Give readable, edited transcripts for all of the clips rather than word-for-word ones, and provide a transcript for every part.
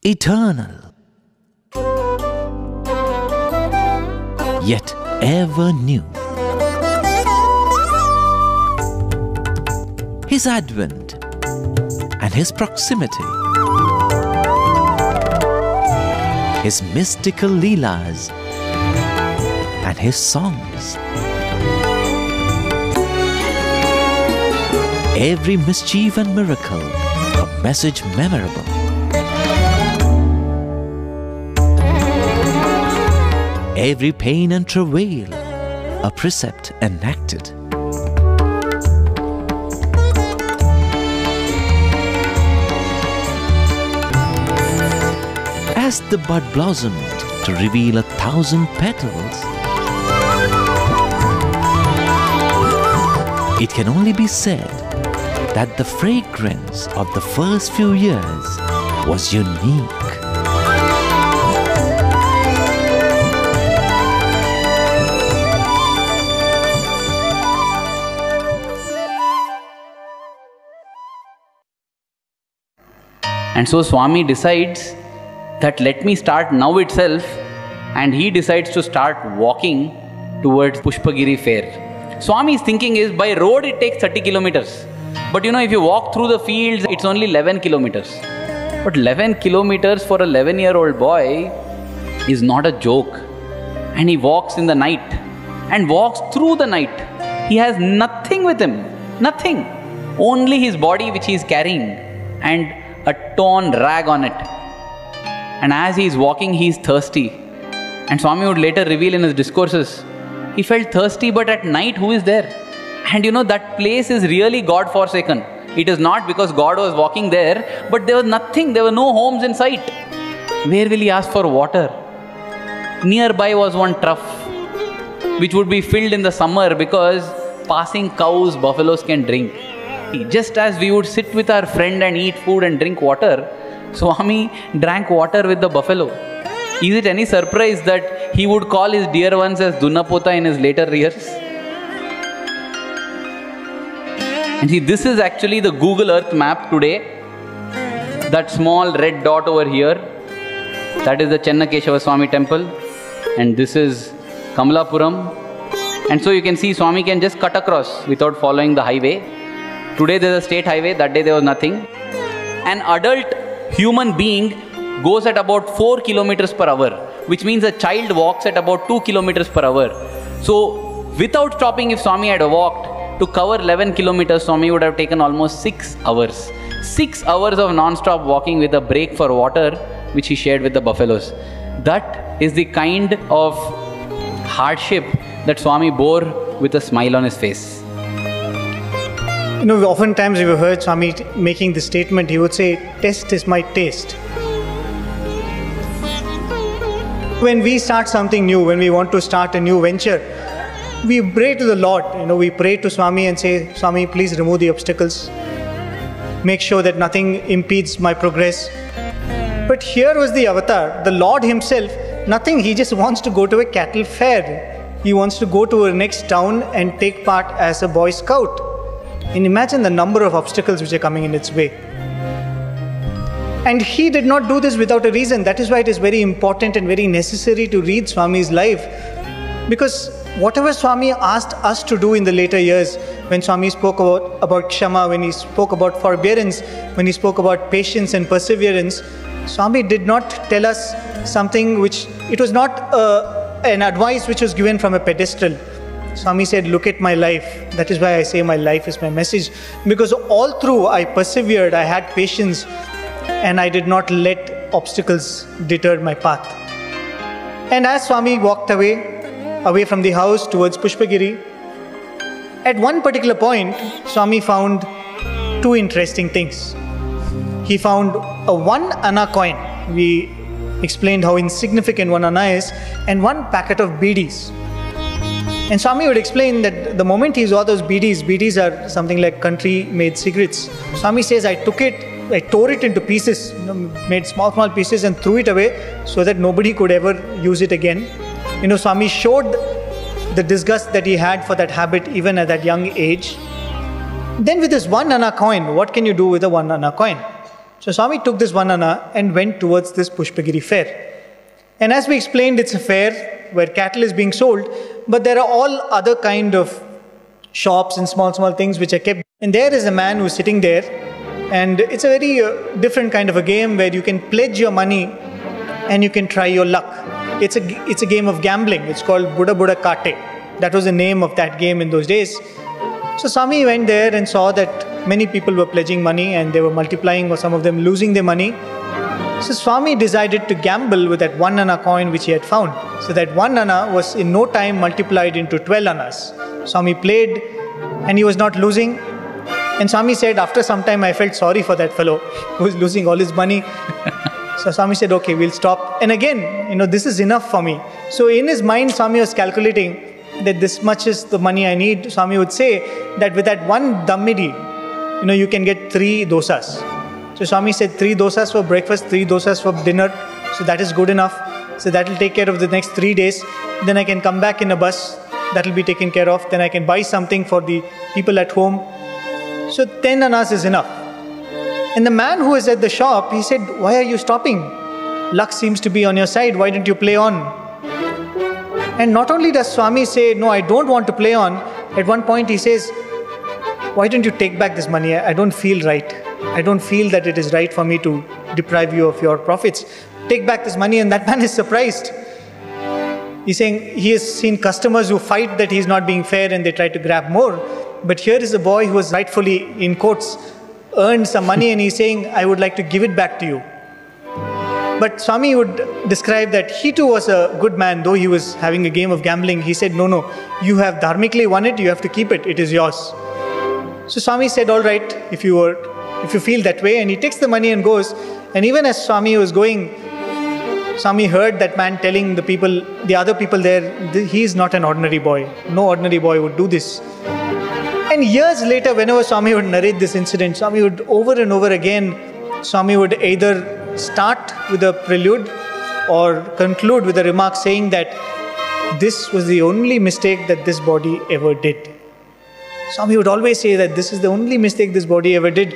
eternal, yet ever new. His advent and His proximity, His mystical leelas and His songs, every mischief and miracle, a message memorable. Every pain and travail, a precept enacted. As the bud blossomed to reveal 1,000 petals, it can only be said that the fragrance of the first few years was unique. And so Swami decides that let me start now itself, and he decides to start walking towards Pushpagiri fair. Swami's thinking is, by road it takes 30 kilometers. But you know, if you walk through the fields, it's only 11 kilometers. But 11 kilometers for an 11-year-old boy is not a joke. And he walks in the night and walks through the night. He has nothing with him, nothing. Only his body which he is carrying and a torn rag on it. And as he is walking, he is thirsty. And Swami would later reveal in his discourses, he felt thirsty, but at night who is there? And you know, that place is really God-forsaken. It is not because God was walking there, but there was nothing, there were no homes in sight. Where will he ask for water? Nearby was one trough, which would be filled in the summer because passing cows, buffaloes can drink. Just as we would sit with our friend and eat food and drink water, Swami drank water with the buffalo. Is it any surprise that he would call his dear ones as Dunapota in his later years? And see, this is actually the Google Earth map today. That small red dot over here, that is the Chennakeshava Swami temple. And this is Kamalapuram. And so you can see Swami can just cut across without following the highway. Today there is a state highway, that day there was nothing. An adult human being goes at about 4 kilometers per hour, which means a child walks at about 2 kilometers per hour. So without stopping, if Swami had walked, to cover 11 kilometers, Swami would have taken almost 6 hours. 6 hours of non-stop walking with a break for water, which he shared with the buffaloes. That is the kind of hardship that Swami bore with a smile on his face. You know, oftentimes we've heard Swami making this statement. He would say, "Test is my taste." When we start something new, when we want to start a new venture, we pray to the Lord. You know, we pray to Swami and say, "Swami, please remove the obstacles. Make sure that nothing impedes my progress." But here was the avatar, the Lord himself, nothing. He just wants to go to a cattle fair. He wants to go to a next town and take part as a Boy Scout. And imagine the number of obstacles which are coming in its way. And he did not do this without a reason. That is why it is very important and very necessary to read Swami's life. Because whatever Swami asked us to do in the later years, when Swami spoke about Kshama, when he spoke about forbearance, when he spoke about patience and perseverance, Swami did not tell us something which, it was not an advice which was given from a pedestal. Swami said, "Look at my life." That is why I say my life is my message. Because all through I persevered, I had patience, and I did not let obstacles deter my path. And as Swami walked away from the house towards Pushpagiri, at one particular point, Swami found 2 interesting things. He found a 1 anna coin. We explained how insignificant 1 anna is, and 1 packet of beedis. And Swami would explain that the moment he saw those beedis are something like country-made cigarettes. Swami says, I tore it into pieces, made small pieces and threw it away so that nobody could ever use it again. You know, Swami showed the disgust that he had for that habit even at that young age. Then with this 1 anna coin, what can you do with a 1 anna coin? So Swami took this 1 anna and went towards this Pushpagiri fair. And as we explained, it's a fair where cattle is being sold, but there are all other kind of shops and small things which are kept. And there is a man who is sitting there, and it's a very different kind of a game where you can pledge your money and you can try your luck. It's a game of gambling. It's called Buddha Buddha Kate. That was the name of that game in those days. So Swami went there and saw that many people were pledging money and they were multiplying, or some of them losing their money. So Swami decided to gamble with that 1 anna coin which he had found. So that 1 anna was in no time multiplied into 12 annas. Swami played and he was not losing. And Swami said, after some time, I felt sorry for that fellow who was losing all his money. So Swami said, okay, we'll stop. And again, this is enough for me. So in his mind, Swami was calculating that this much is the money I need. Swami would say that with that one dammidi, you can get 3 dosas. So Swami said 3 dosas for breakfast, 3 dosas for dinner. So that is good enough. So that will take care of the next 3 days. Then I can come back in a bus. That will be taken care of. Then I can buy something for the people at home. So 10 annas is enough. And the man who is at the shop, he said, why are you stopping? Luck seems to be on your side. Why don't you play on? And not only does Swami say, no, I don't want to play on. At one point he says, why don't you take back this money? I don't feel right. I don't feel that it is right for me to deprive you of your profits. Take back this money. And that man is surprised. He's saying he has seen customers who fight that he's not being fair and they try to grab more. But here is a boy who has rightfully, in quotes, earned some money, and he's saying, I would like to give it back to you. But Swami would describe that he too was a good man, though he was having a game of gambling. He said, no, you have dharmically won it, you have to keep it, it is yours. So Swami said, all right, if you feel that way, and he takes the money and goes. And even as Swami was going, Swami heard that man telling the other people there, he is not an ordinary boy. No ordinary boy would do this. And years later, whenever Swami would narrate this incident, Swami would over and over again, Swami would either start with a prelude or conclude with a remark saying that this was the only mistake that this body ever did. Swami would always say that this is the only mistake this body ever did,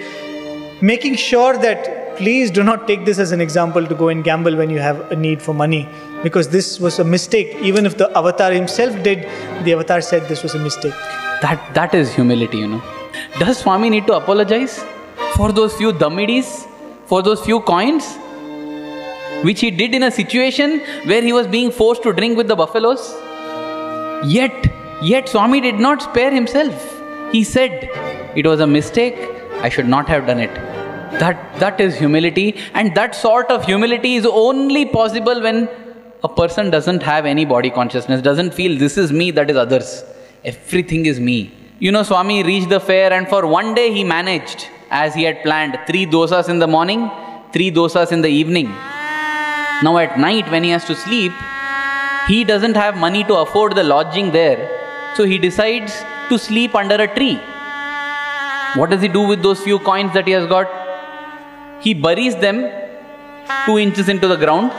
making sure that please do not take this as an example to go and gamble when you have a need for money, because this was a mistake. Even if the avatar himself did, the avatar said this was a mistake. That is humility, Does Swami need to apologize for those few dammidis, for those few coins, which he did in a situation where he was being forced to drink with the buffaloes? Yet Swami did not spare himself. He said, it was a mistake, I should not have done it. That is humility, and that sort of humility is only possible when a person doesn't have any body consciousness, doesn't feel this is me, that is others. Everything is me. Swami reached the fair, and for one day he managed, as he had planned, 3 dosas in the morning, 3 dosas in the evening. Now at night when he has to sleep, he doesn't have money to afford the lodging there. So he decides to sleep under a tree. What does he do with those few coins that he has got? He buries them 2 inches into the ground,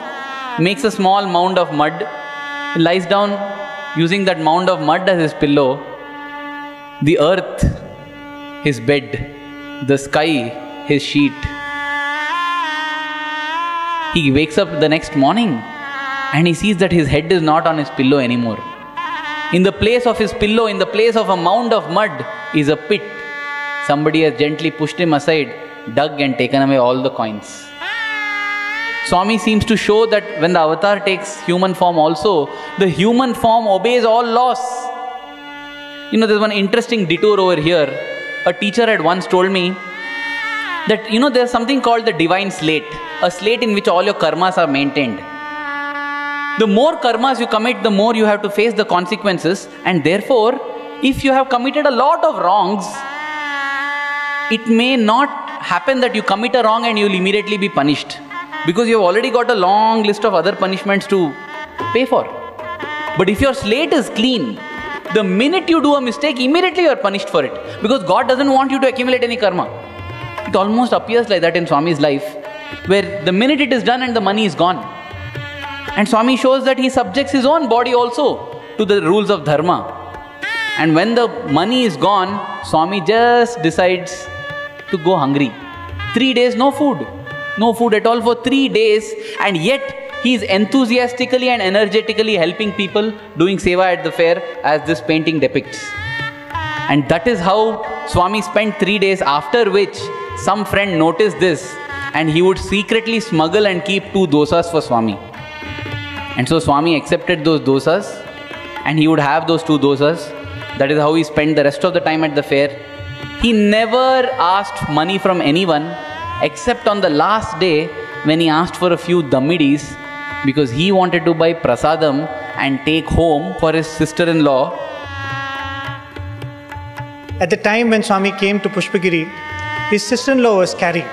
makes a small mound of mud, lies down using that mound of mud as his pillow, the earth, his bed, the sky, his sheet. He wakes up the next morning and he sees that his head is not on his pillow anymore. In the place of his pillow, in the place of a mound of mud, is a pit. Somebody has gently pushed him aside, dug and taken away all the coins. Swami seems to show that when the avatar takes human form also, the human form obeys all laws. There's one interesting detour over here. A teacher had once told me that, there's something called the divine slate, a slate in which all your karmas are maintained. The more karmas you commit, the more you have to face the consequences, and therefore, if you have committed a lot of wrongs, it may not happen that you commit a wrong and you will immediately be punished, because you have already got a long list of other punishments to pay for. But if your slate is clean, the minute you do a mistake, immediately you are punished for it, because God doesn't want you to accumulate any karma. It almost appears like that in Swami's life, where the minute it is done and the money is gone. And Swami shows that he subjects his own body also to the rules of dharma. And when the money is gone, Swami just decides to go hungry. 3 days, no food. No food at all for 3 days, and yet he is enthusiastically and energetically helping people, doing seva at the fair, as this painting depicts. And that is how Swami spent 3 days, after which some friend noticed this, and he would secretly smuggle and keep 2 dosas for Swami. And so Swami accepted those dosas, and he would have those 2 dosas. That is how he spent the rest of the time at the fair. He never asked money from anyone, except on the last day when he asked for a few dammidis, because he wanted to buy prasadam and take home for his sister-in-law. At the time when Swami came to Pushpagiri, his sister-in-law was carrying.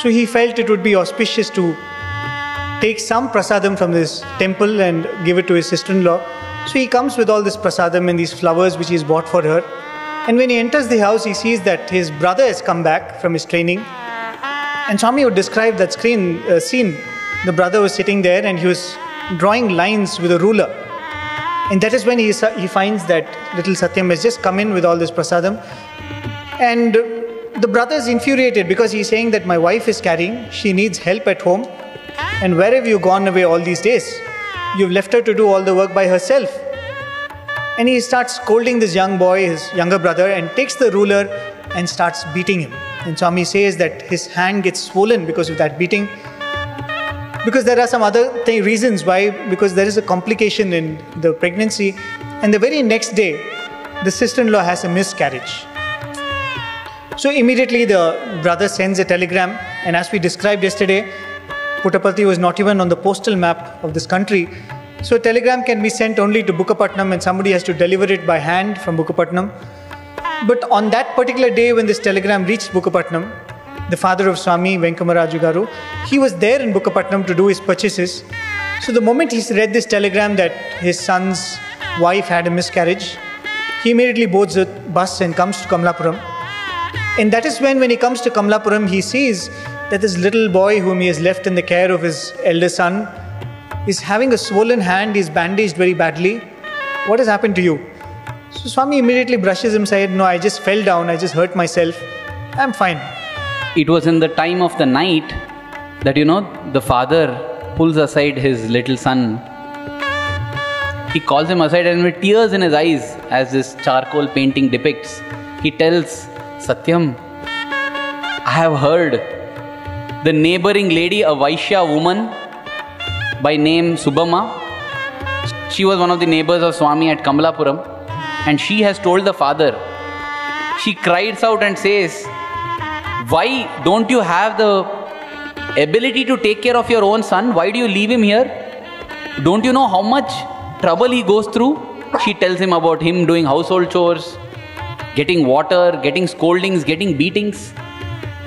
So he felt it would be auspicious to take some prasadam from this temple and give it to his sister-in-law. So he comes with all this prasadam and these flowers which he's bought for her. And when he enters the house, he sees that his brother has come back from his training. And Swami would describe that scene. The brother was sitting there and he was drawing lines with a ruler. And that is when he finds that little Satyam has just come in with all this prasadam. And the brother is infuriated because he's saying that my wife is carrying, she needs help at home. And where have you gone away all these days? You've left her to do all the work by herself. And he starts scolding this young boy, his younger brother, and takes the ruler and starts beating him. And Swami says that his hand gets swollen because of that beating. Because there are some other reasons why, because there is a complication in the pregnancy. And the very next day, the sister-in-law has a miscarriage. So immediately the brother sends a telegram, and as we described yesterday, Puttaparthi was not even on the postal map of this country. So a telegram can be sent only to Bukkapatnam, and somebody has to deliver it by hand from Bukkapatnam. But on that particular day when this telegram reached Bukkapatnam, the father of Swami, Venkamaraju Garu, he was there in Bukkapatnam to do his purchases. So the moment he read this telegram that his son's wife had a miscarriage, he immediately boards a bus and comes to Kamalapuram. And that is when he comes to Kamalapuram, he sees that this little boy whom he has left in the care of his elder son is having a swollen hand, he's bandaged very badly. What has happened to you? So Swami immediately brushes him, said, no, I just fell down, I just hurt myself, I'm fine. It was in the time of the night that, the father pulls aside his little son. He calls him aside, and with tears in his eyes, as this charcoal painting depicts, he tells Satyam, I have heard the neighboring lady, a Vaishya woman by name Subama. She was one of the neighbors of Swami at Kamalapuram, and she has told the father. She cries out and says, why don't you have the ability to take care of your own son? Why do you leave him here? Don't you know how much trouble he goes through? She tells him about him doing household chores, getting water, getting scoldings, getting beatings.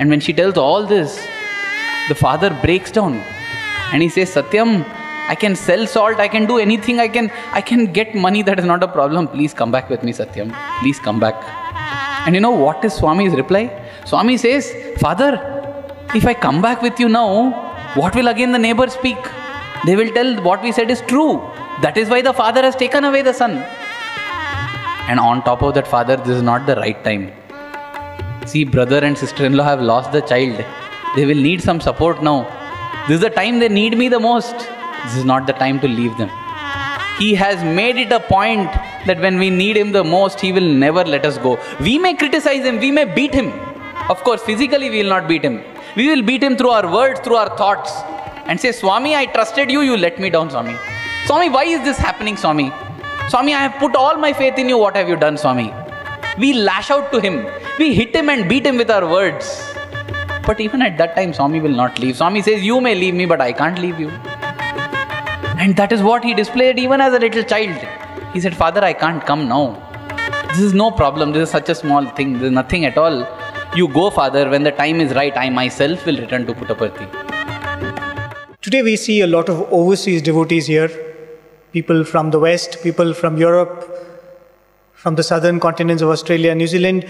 And when she tells all this, the father breaks down and he says, Satyam, I can sell salt, I can do anything, I can get money, that is not a problem. Please come back with me, Satyam. Please come back. And you know what is Swami's reply? Swami says, Father, if I come back with you now, what will again the neighbors speak? They will tell what we said is true. That is why the father has taken away the son. And on top of that, Father, this is not the right time. See, brother and sister-in-law have lost the child. They will need some support now. This is the time they need me the most. This is not the time to leave them. He has made it a point that when we need him the most, he will never let us go. We may criticize him, we may beat him. Of course, physically we will not beat him. We will beat him through our words, through our thoughts. And say, Swami, I trusted you, you let me down, Swami. Swami, why is this happening, Swami? Swami, I have put all my faith in you, what have you done, Swami? We lash out to him. We hit him and beat him with our words. But even at that time, Swami will not leave. Swami says, you may leave me, but I can't leave you. And that is what he displayed even as a little child. He said, Father, I can't come now. This is no problem. This is such a small thing. This is nothing at all. You go, Father. When the time is right, I myself will return to Puttaparthi. Today we see a lot of overseas devotees here. People from the West, people from Europe, from the southern continents of Australia, New Zealand.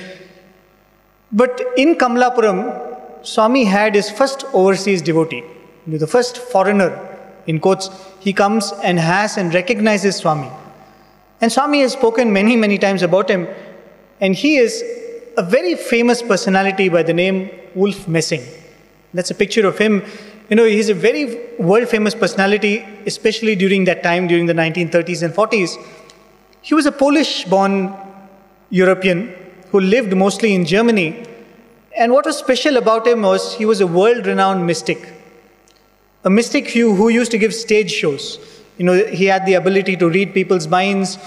But in Kamalapuram, Swami had his first overseas devotee, the first foreigner, in quotes. He comes and has and recognizes Swami. And Swami has spoken many, many times about him. And he is a very famous personality by the name Wolf Messing. That's a picture of him. He's a very world-famous personality, especially during that time, during the 1930s and 40s. He was a Polish-born European who lived mostly in Germany. And what was special about him was he was a world-renowned mystic. A mystic who used to give stage shows. He had the ability to read people's minds.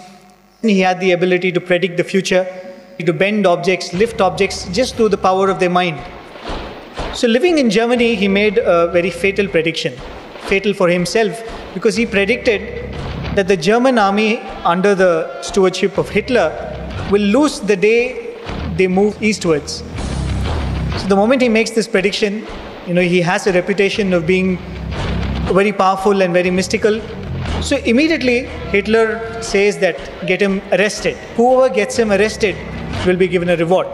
He had the ability to predict the future, to bend objects, lift objects, just through the power of their mind. So living in Germany, he made a very fatal prediction. Fatal for himself, because he predicted that the German army under the stewardship of Hitler will lose the day they move eastwards. So the moment he makes this prediction, he has a reputation of being very powerful and very mystical. So immediately Hitler says that get him arrested. Whoever gets him arrested will be given a reward.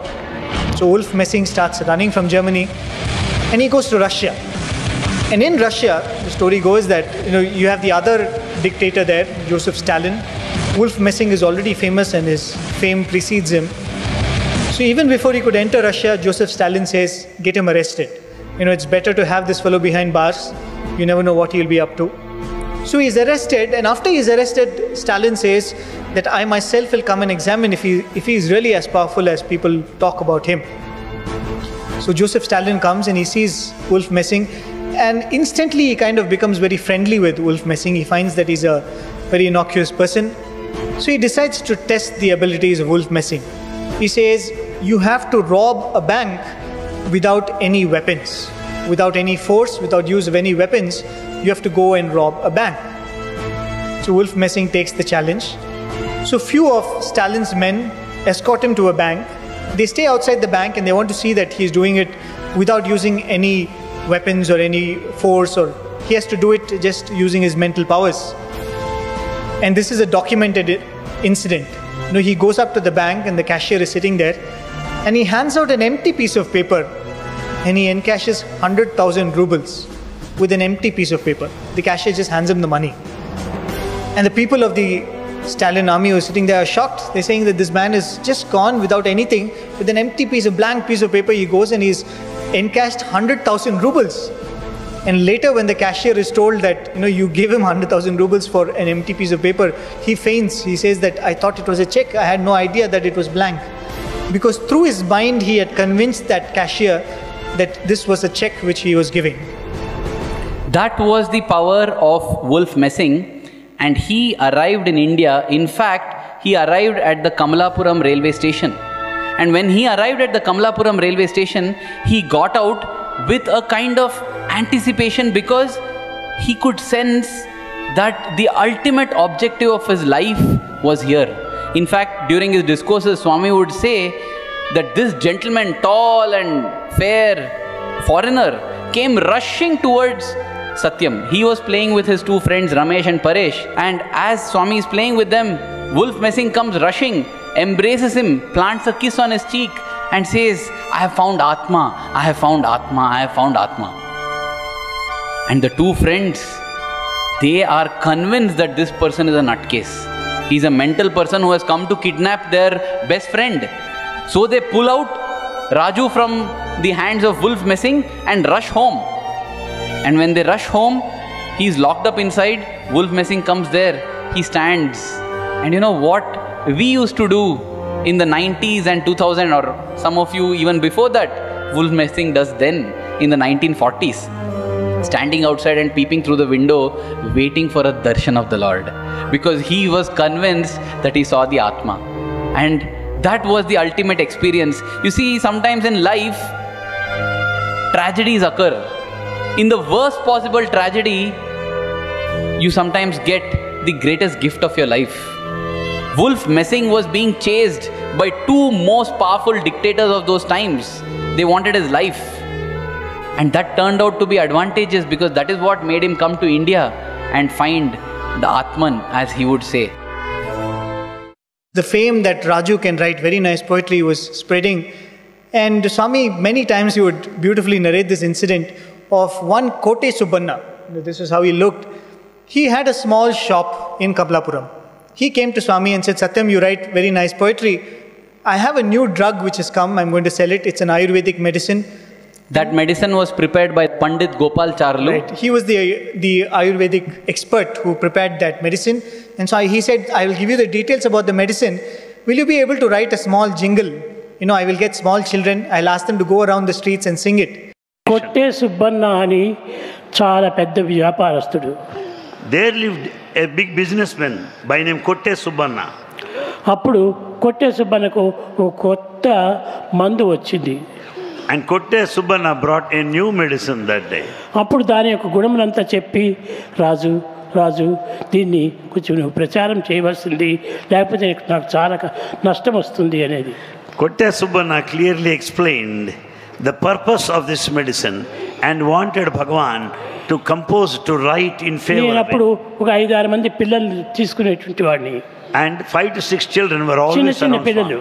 So Wolf Messing starts running from Germany and he goes to Russia. And in Russia, the story goes that you have the other dictator there, Joseph Stalin. Wolf Messing is already famous and his fame precedes him. So even before he could enter Russia, Joseph Stalin says, get him arrested. It's better to have this fellow behind bars. You never know what he'll be up to. So he's arrested, and after he's arrested, Stalin says that I myself will come and examine if he is really as powerful as people talk about him. So Joseph Stalin comes and he sees Wolf Messing, and instantly he kind of becomes very friendly with Wolf Messing. He finds that he's a very innocuous person. So he decides to test the abilities of Wolf Messing. He says, you have to rob a bank without any weapons, without any force, without use of any weapons. You have to go and rob a bank. So Wolf Messing takes the challenge. So few of Stalin's men escort him to a bank. They stay outside the bank and they want to see that he's doing it without using any weapons or any force, or he has to do it just using his mental powers. And this is a documented incident. He goes up to the bank and the cashier is sitting there and he hands out an empty piece of paper and he encashes 100,000 rubles with an empty piece of paper. The cashier just hands him the money. And the people of the Stalin army who are sitting there are shocked. They're saying that this man is just gone without anything. With an empty piece, a blank piece of paper, he goes and he's encashed 100,000 rubles. And later when the cashier is told that, you gave him 100,000 rubles for an empty piece of paper, he faints. He says that I thought it was a check. I had no idea that it was blank. Because through his mind, he had convinced that cashier that this was a check which he was giving. That was the power of Wolf Messing, and he arrived in India. In fact, he arrived at the Kamalapuram railway station. And when he arrived at the Kamalapuram railway station, he got out with a kind of anticipation, because he could sense that the ultimate objective of his life was here. In fact, during his discourses, Swami would say that this gentleman, tall and fair foreigner, came rushing towards Satyam. He was playing with his two friends Ramesh and Paresh, and as Swami is playing with them, Wolf Messing comes rushing, embraces him, plants a kiss on his cheek and says, I have found Atma, I have found Atma, I have found Atma. And the two friends, they are convinced that this person is a nutcase. He's a mental person who has come to kidnap their best friend. So they pull out Raju from the hands of Wolf Messing and rush home. And when they rush home, he's locked up inside. Wolf Messing comes there. He stands. And what we used to do in the 90s and 2000, or some of you even before that, Wolf Messing does then in the 1940s. Standing outside and peeping through the window, waiting for a darshan of the Lord. Because he was convinced that he saw the Atma. And that was the ultimate experience. You see, sometimes in life, tragedies occur. In the worst possible tragedy, you sometimes get the greatest gift of your life. Wolf Messing was being chased by two most powerful dictators of those times. They wanted his life. And that turned out to be advantageous, because that is what made him come to India and find the Atman, as he would say. The fame that Raju can write very nice poetry was spreading. And Swami, many times he would beautifully narrate this incident of one Kote Subbanna. This is how he looked. He had a small shop in Kamalapuram. He came to Swami and said, Satyam, you write very nice poetry. I have a new drug which has come, I'm going to sell it. It's an Ayurvedic medicine. That medicine was prepared by Pandit Gopal Charlu. Right. He was the Ayurvedic expert who prepared that medicine. And so he said, I will give you the details about the medicine. Will you be able to write a small jingle? I will get small children. I'll ask them to go around the streets and sing it. Kotte Subbanna ani chaala pedda vyaparastudu. There lived a big businessman by name Kotte Subbanna. అప్పుడు కొట్టే సుబ్బన్నకు ఒక కొత్త మందు వచ్చింది. And Kotte Subbanna brought a new medicine that day. అప్పుడు దాని యొక్క గుణములంతా చెప్పి రాజు దీన్ని కొంచెం నువ్వు ప్రచారం చేయవలసింది, లేకపోతే నాకు చాలా నష్టం వస్తుంది అనేది. Kotte Subbanna clearly explained the purpose of this medicine and wanted Bhagavan to compose, to write in favor నేను of అప్పుడు it. ఒక 5-6 మంది పిల్లల్ని తీసుకునేటువంటి వాడిని. And 5 to 6 children were always around Swami.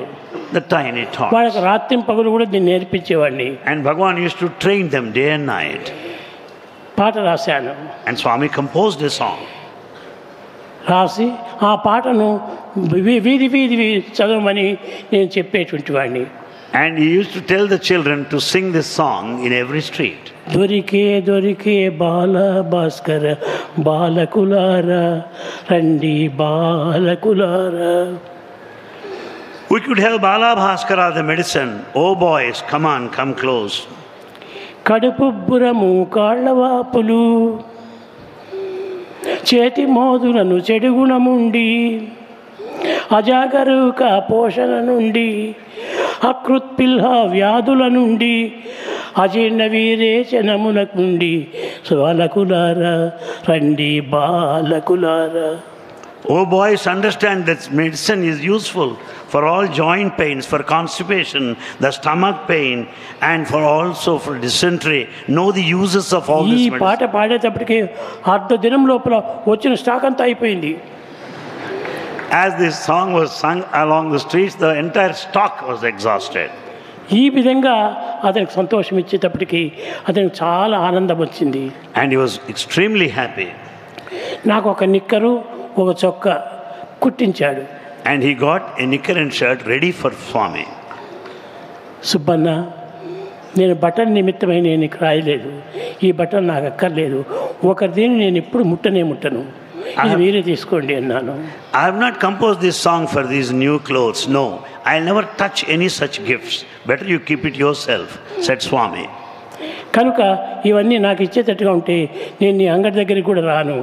The tiny tots. వాళ్ళకి రాత్రి పగలు కూడా దీన్ని నేర్పించేవాడిని. And Bhagavan used to train them day and night. పాట రాశాను. And Swami composed a song. రాసి ఆ పాటను వీధి చదవమని నేను చెప్పేటువంటి వాడిని. And he used to tell the children to sing this song in every street. దొరికే బాల భాస్కర బాలకులారా రండి బాలకులారా. We could have Bala Bhaskara the medicine. Oh boys, come on, come close. కడుపుబ్బురము కాళ్ళవాపులు చేతి మోదులను చెడుగుణముండి అజాగరూక పోషణ నుండి అకృత్పిల్హ వ్యాధుల నుండి అజీర్ణ వీరేచనమునకుండి బాలకులారా రండి బాలకులారా. Oh boys, understand that medicine is useful for all joint pains, for constipation, the stomach pain, and for also for dysentery. Know the uses of all this medicine. ఈ పాట పాడేటప్పటికి అర్ధ దినం లోపల వచ్చిన స్టాక్ అంతా అయిపోయింది. As this song was sung along the streets, the entire stock was exhausted. ఈ విధంగా అతనికి సంతోషం ఇచ్చేటప్పటికి అతనికి చాలా ఆనందం వచ్చింది. And he was extremely happy. నాకు ఒక నిక్కరు ఒక చొక్కా కుట్టించాడు. And he got a knicker and shirt ready for Swami. Subbanna, నేను బటన్ నిమిత్తమై నేను రాయలేదు, ఈ బటన్ నాకు అక్కర్లేదు, ఒకరిదేని నేను ఎప్పుడు ముట్టను, ఇది మీరే తీసుకోండి అన్నాను. I have not composed this song for these new clothes. No, I'll never touch any such gifts. Better you keep it yourself, said Swami. కనుక ఇవన్నీ నాకు ఇచ్చేటట్టుగా ఉంటే నేను నీ అంగడి దగ్గరికి కూడా రాను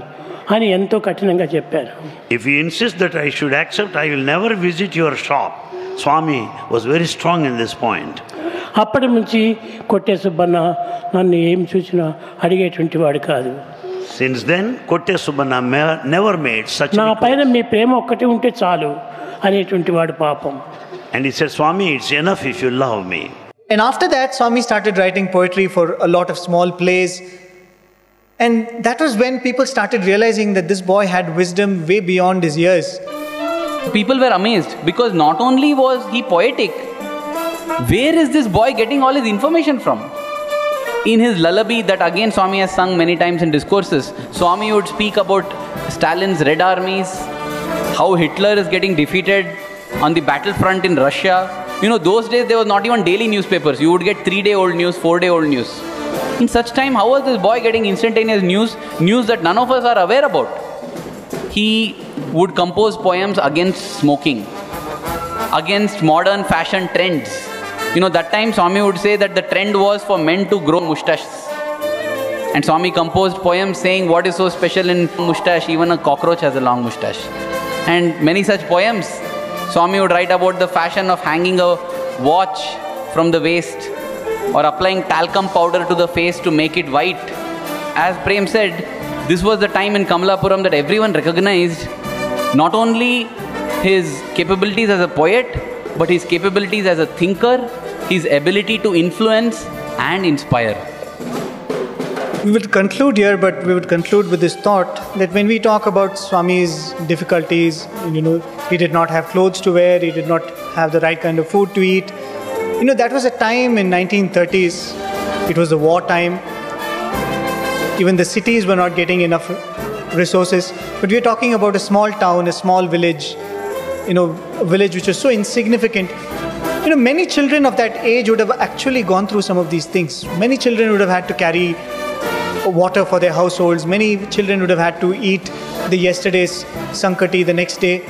అని ఎంతో కఠినంగా చెప్పారు. If you insist that I should accept, I will never visit your shop. Swami was very strong in this point. అప్పటి నుంచి కొట్టే సుబ్బన్న నన్ను ఏం చూసినా అడిగేటువంటి వాడు కాదు. Since then, Kotte Subbanna never made such నా పైన మీ ప్రేమ ఒక్కటి ఉంటే చాలు అనేటువంటి వాడు పాపం. And he said, Swami, it's enough if you love me. And after that, Swami started writing poetry for a lot of small plays. And that was when people started realizing that this boy had wisdom way beyond his years. People were amazed because not only was he poetic, where is this boy getting all his information from? In his lullaby that again Swami has sung many times in discourses, Swami would speak about Stalin's Red Armies, how Hitler is getting defeated on the battlefront in Russia. Those days there was not even daily newspapers. You would get 3-day-old news, 4-day-old news. In such time, how was this boy getting instantaneous news that none of us are aware about? He would compose poems against smoking, against modern fashion trends. That time Swami would say that the trend was for men to grow moustaches. And Swami composed poems saying what is so special in moustache, even a cockroach has a long moustache. And many such poems. Swami would write about the fashion of hanging a watch from the waist or applying talcum powder to the face to make it white. As Prem said, this was the time in Kamalapuram that everyone recognized not only his capabilities as a poet, but his capabilities as a thinker, his ability to influence and inspire. We would conclude here, but we would conclude with this thought that when we talk about Swami's difficulties, he did not have clothes to wear, he did not have the right kind of food to eat. That was a time in 1930s. It was the war time. Even the cities were not getting enough resources. But we're talking about a small town, a small village, a village which was so insignificant. Many children of that age would have actually gone through some of these things. Many children would have had to carry water for their households. Many children would have had to eat the yesterday's sankati the next day.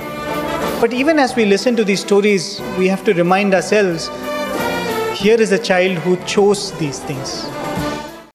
But even as we listen to these stories, we have to remind ourselves, here is a child who chose these things.